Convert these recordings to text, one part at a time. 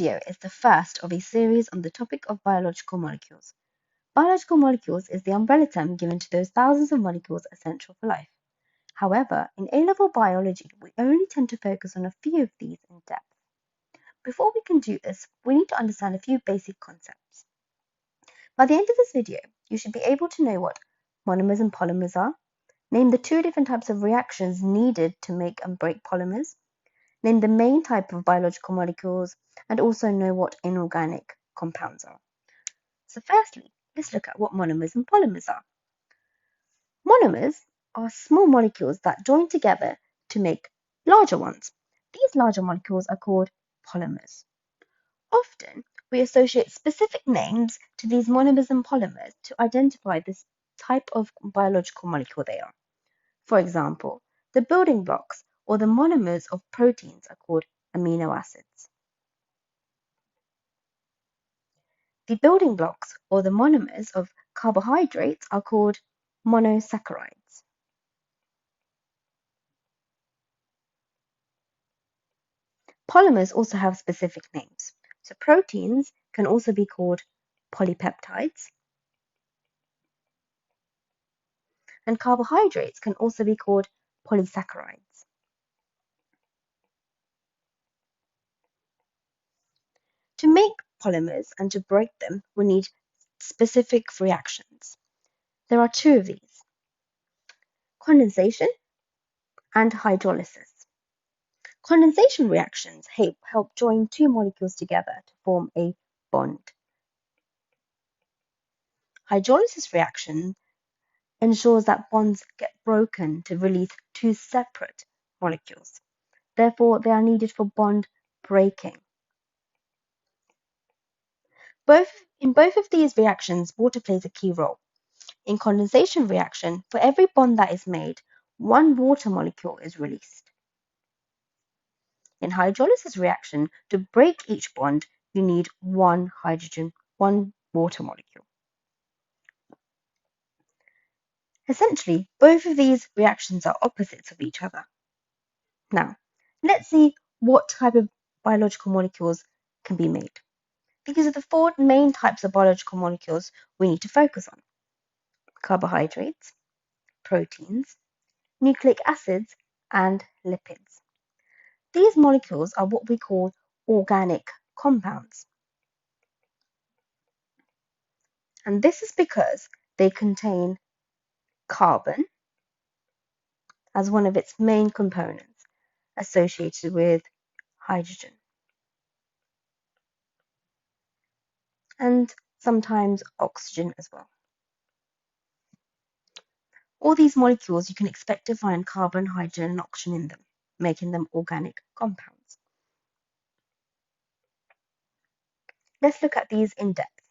video is the first of a series on the topic of biological molecules. Biological molecules is the umbrella term given to those thousands of molecules essential for life. However, in A-level biology, we only tend to focus on a few of these in depth. Before we can do this, we need to understand a few basic concepts. By the end of this video, you should be able to know what monomers and polymers are, name the two different types of reactions needed to make and break polymers, name the main type of biological molecules, and also know what inorganic compounds are. So firstly, let's look at what monomers and polymers are. Monomers are small molecules that join together to make larger ones. These larger molecules are called polymers. Often, we associate specific names to these monomers and polymers to identify this type of biological molecule they are. For example, the building blocks or the monomers of proteins are called amino acids. The building blocks or the monomers of carbohydrates are called monosaccharides. Polymers also have specific names. So proteins can also be called polypeptides, and carbohydrates can also be called polysaccharides. To make polymers and to break them, we need specific reactions. There are two of these: condensation and hydrolysis. Condensation reactions help join two molecules together to form a bond. Hydrolysis reaction ensures that bonds get broken to release two separate molecules. Therefore, they are needed for bond breaking. In both of these reactions, water plays a key role. In condensation reaction, for every bond that is made, one water molecule is released. In hydrolysis reaction, to break each bond, you need one water molecule. Essentially, both of these reactions are opposites of each other. Now, let's see what type of biological molecules can be made. These are the four main types of biological molecules we need to focus on: carbohydrates, proteins, nucleic acids, and lipids. These molecules are what we call organic compounds. And this is because they contain carbon as one of its main components, associated with hydrogen, and sometimes oxygen as well. All these molecules you can expect to find carbon, hydrogen, and oxygen in them, making them organic compounds. Let's look at these in depth.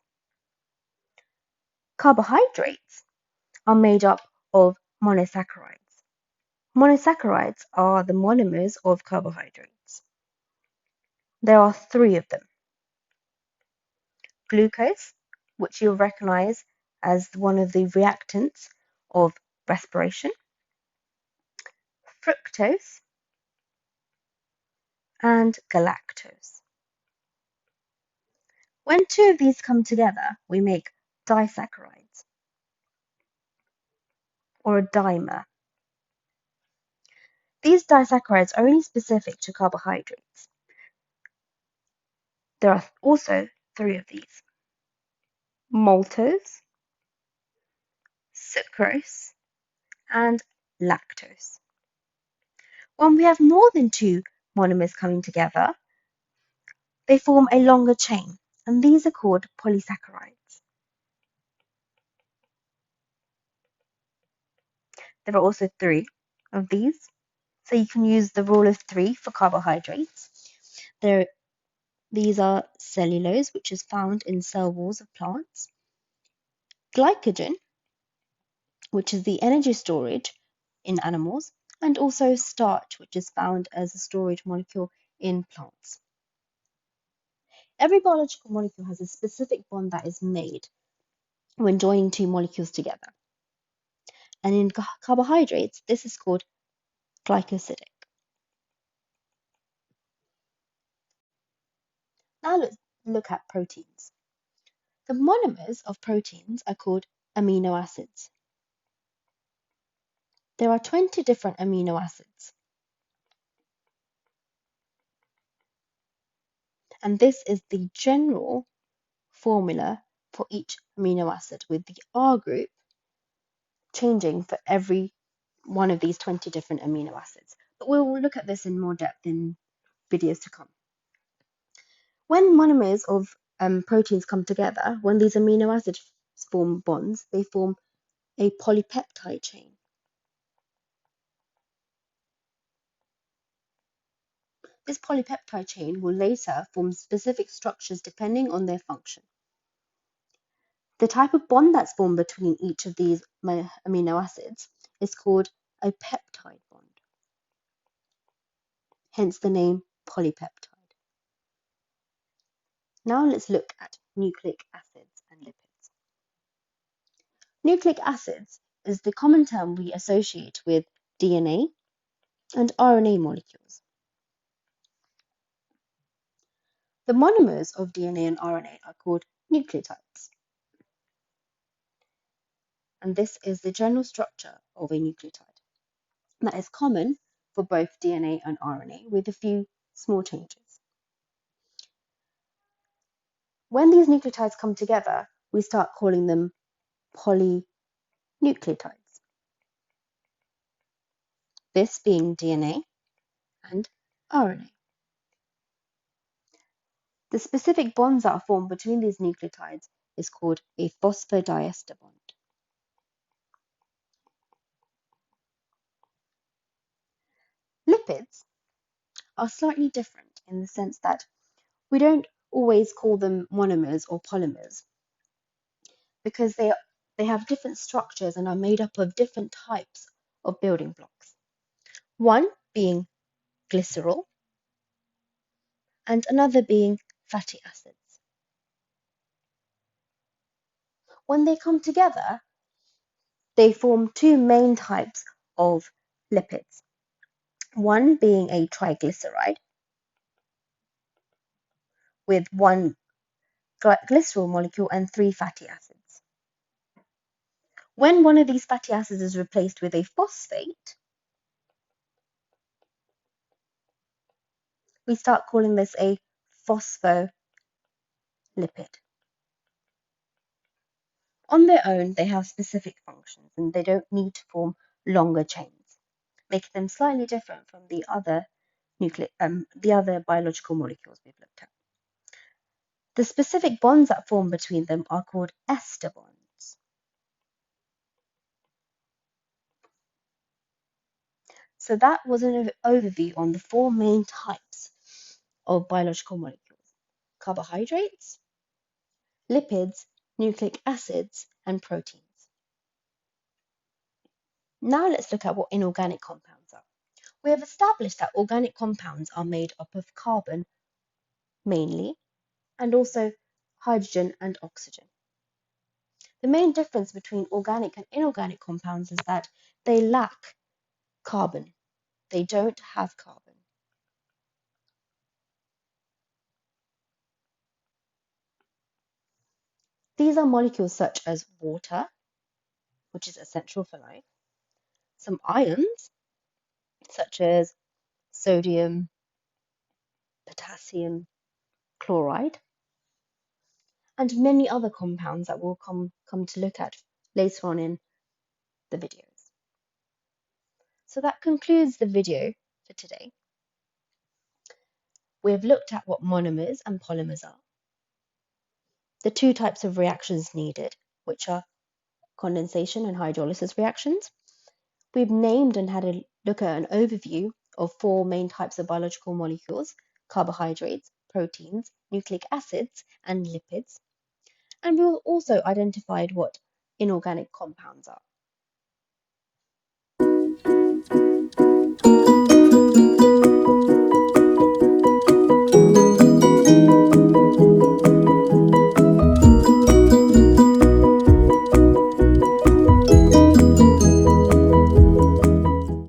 Carbohydrates are made up of monosaccharides. Monosaccharides are the monomers of carbohydrates. There are three of them: glucose, which you'll recognize as one of the reactants of respiration, fructose, and galactose. When two of these come together, we make disaccharides, or a dimer. These disaccharides are only specific to carbohydrates. There are also three of these: maltose, sucrose, and lactose. When we have more than two monomers coming together, they form a longer chain, and these are called polysaccharides. There are also three of these, so you can use the rule of three for carbohydrates. These are cellulose, which is found in cell walls of plants, glycogen, which is the energy storage in animals, and also starch, which is found as a storage molecule in plants. Every biological molecule has a specific bond that is made when joining two molecules together. And in carbohydrates, this is called glycosidic. Now let's look at proteins. The monomers of proteins are called amino acids. There are 20 different amino acids, and this is the general formula for each amino acid, with the R group changing for every one of these 20 different amino acids. But we'll look at this in more depth in videos to come. When monomers of proteins come together, when these amino acids form bonds, they form a polypeptide chain. This polypeptide chain will later form specific structures depending on their function. The type of bond that's formed between each of these amino acids is called a peptide bond, hence the name polypeptide. Now let's look at nucleic acids and lipids. Nucleic acids is the common term we associate with DNA and RNA molecules. The monomers of DNA and RNA are called nucleotides. And this is the general structure of a nucleotide that is common for both DNA and RNA with a few small changes. When these nucleotides come together, we start calling them polynucleotides. This being DNA and RNA. The specific bonds that are formed between these nucleotides is called a phosphodiester bond. Lipids are slightly different in the sense that we don't always call them monomers or polymers because they have different structures and are made up of different types of building blocks. One being glycerol and another being fatty acids. When they come together, they form two main types of lipids. One being a triglyceride with one glycerol molecule and three fatty acids. When one of these fatty acids is replaced with a phosphate, we start calling this a phospholipid. On their own, they have specific functions and they don't need to form longer chains, making them slightly different from the other biological molecules we've looked at. The specific bonds that form between them are called ester bonds. So that was an overview on the four main types of biological molecules: carbohydrates, lipids, nucleic acids, and proteins. Now let's look at what inorganic compounds are. We have established that organic compounds are made up of carbon mainly, and also hydrogen and oxygen. The main difference between organic and inorganic compounds is that they lack carbon. They don't have carbon. These are molecules such as water, which is essential for life, some ions, such as sodium, potassium, chloride, and many other compounds that we'll come to look at later on in the videos. So that concludes the video for today. We have looked at what monomers and polymers are, the two types of reactions needed, which are condensation and hydrolysis reactions. We've named and had a look at an overview of four main types of biological molecules: carbohydrates, proteins, nucleic acids, and lipids. And we've also identified what inorganic compounds are.